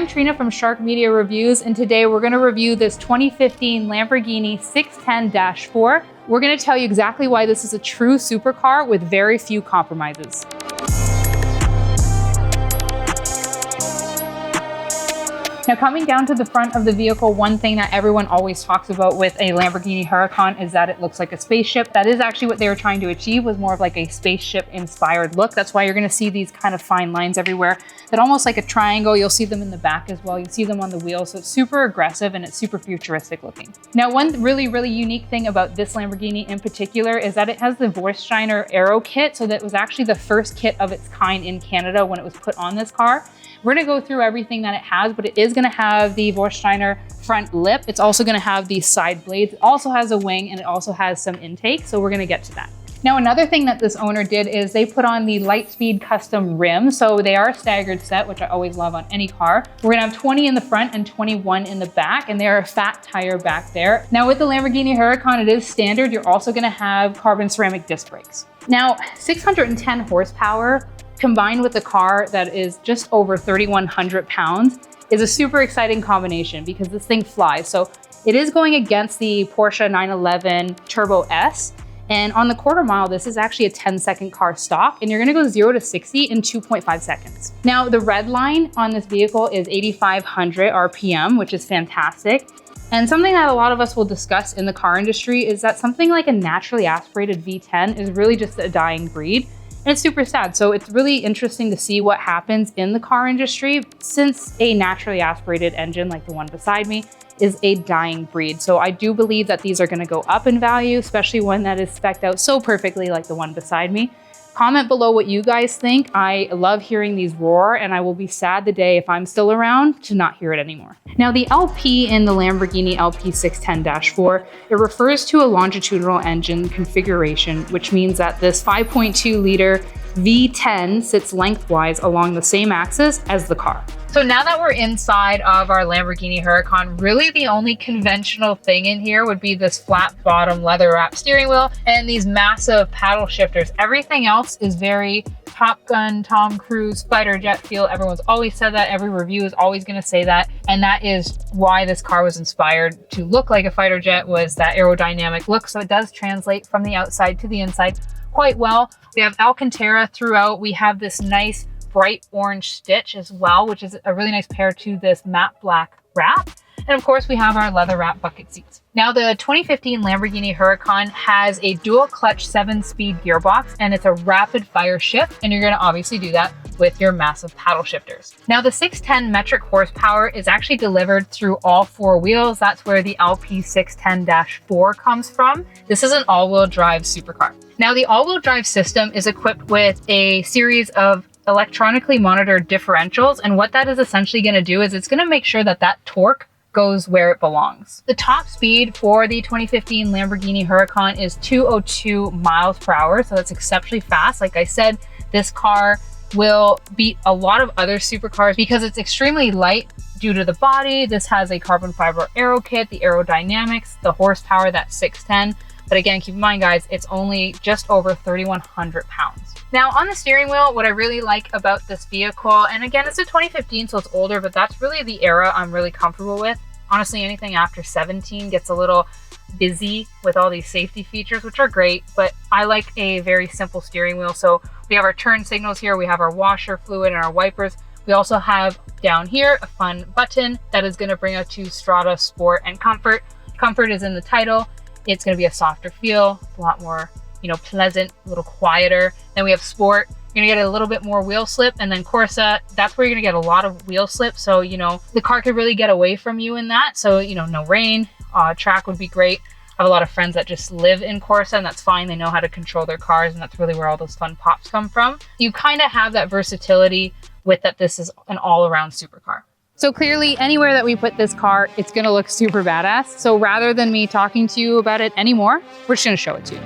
I'm Trina from Shark Media Reviews, and today we're going to review this 2015 Lamborghini 610-4. We're going to tell you exactly why this is a true supercar with very few compromises. Now, coming down to the front of the vehicle, one thing that everyone always talks about with a Lamborghini Huracan is that it looks like a spaceship. That is actually what they were trying to achieve, was more of like a spaceship inspired look. That's why you're going to see these kind of fine lines everywhere. That almost like a triangle. You'll see them in the back as well. You see them on the wheels. So it's super aggressive and it's super futuristic looking. Now, one really unique thing about this Lamborghini in particular is that it has the Vorsteiner Aero kit. So that was actually the first kit of its kind in Canada when it was put on this car. We're gonna go through everything that it has, but it is gonna have the Vorsteiner front lip. It's also gonna have these side blades. It also has a wing and it also has some intake. So we're gonna get to that. Now, another thing that this owner did is they put on the Lightspeed custom rims. So they are a staggered set, which I always love on any car. We're gonna have 20 in the front and 21 in the back, and they're a fat tire back there. Now with the Lamborghini Huracan, it is standard. You're also gonna have carbon ceramic disc brakes. Now, 610 horsepower, combined with a car that is just over 3,100 pounds is a super exciting combination because this thing flies. So it is going against the Porsche 911 Turbo S. And on the quarter mile, this is actually a 10-second car stock, and you're gonna go 0 to 60 in 2.5 seconds. Now, the red line on this vehicle is 8,500 RPM, which is fantastic. And something that a lot of us will discuss in the car industry is that something like a naturally aspirated V10 is really just a dying breed. And it's super sad. So it's really interesting to see what happens in the car industry since a naturally aspirated engine like the one beside me is a dying breed. So I do believe that these are gonna go up in value, especially one that is spec'd out so perfectly like the one beside me. Comment below what you guys think. I love hearing these roar, and I will be sad the day, if I'm still around, to not hear it anymore. Now, the LP in the Lamborghini LP 610-4, it refers to a longitudinal engine configuration, which means that this 5.2 liter V10 sits lengthwise along the same axis as the car. So now that we're inside of our Lamborghini Huracan, really the only conventional thing in here would be this flat bottom leather wrap steering wheel and these massive paddle shifters. Everything else is very Top Gun, Tom Cruise, fighter jet feel. Everyone's always said that. Every review is always going to say that. And that is why this car was inspired to look like a fighter jet, was that aerodynamic look. So it does translate from the outside to the inside quite well. We have Alcantara throughout. We have this nice bright orange stitch as well, which is a really nice pair to this matte black wrap. And of course, we have our leather wrap bucket seats. Now, the 2015 Lamborghini Huracan has a dual clutch 7-speed gearbox, and it's a rapid fire shift. And you're gonna obviously do that with your massive paddle shifters. Now, the 610 metric horsepower is actually delivered through all 4 wheels. That's where the LP 610-4 comes from. This is an all-wheel drive supercar. Now, the all-wheel drive system is equipped with a series of electronically monitored differentials. And what that is essentially going to do is it's going to make sure that that torque goes where it belongs. The top speed for the 2015 Lamborghini Huracan is 202 miles per hour. So that's exceptionally fast. Like I said, this car will beat a lot of other supercars because it's extremely light due to the body. This has a carbon fiber aero kit, the aerodynamics, the horsepower, that's 610. But again, keep in mind, guys, it's only just over 3,100 pounds. Now, on the steering wheel, what I really like about this vehicle, and again, it's a 2015, so it's older, but that's really the era I'm really comfortable with. Honestly, anything after 17 gets a little busy with all these safety features, which are great, but I like a very simple steering wheel. So we have our turn signals here, we have our washer fluid and our wipers. We also have down here a fun button that is going to bring us to Strada, Sport, and Comfort. Comfort is in the title. It's going to be a softer feel, a lot more, pleasant, a little quieter. Then we have Sport. You're gonna get a little bit more wheel slip, and then Corsa, that's where you're gonna get a lot of wheel slip. So, the car could really get away from you in that. So, no rain, track would be great. I have a lot of friends that just live in Corsa, and that's fine. They know how to control their cars, and that's really where all those fun pops come from. You kind of have that versatility with that this is an all-around supercar. So clearly, anywhere that we put this car, it's gonna look super badass. So rather than me talking to you about it anymore, we're just gonna show it to you.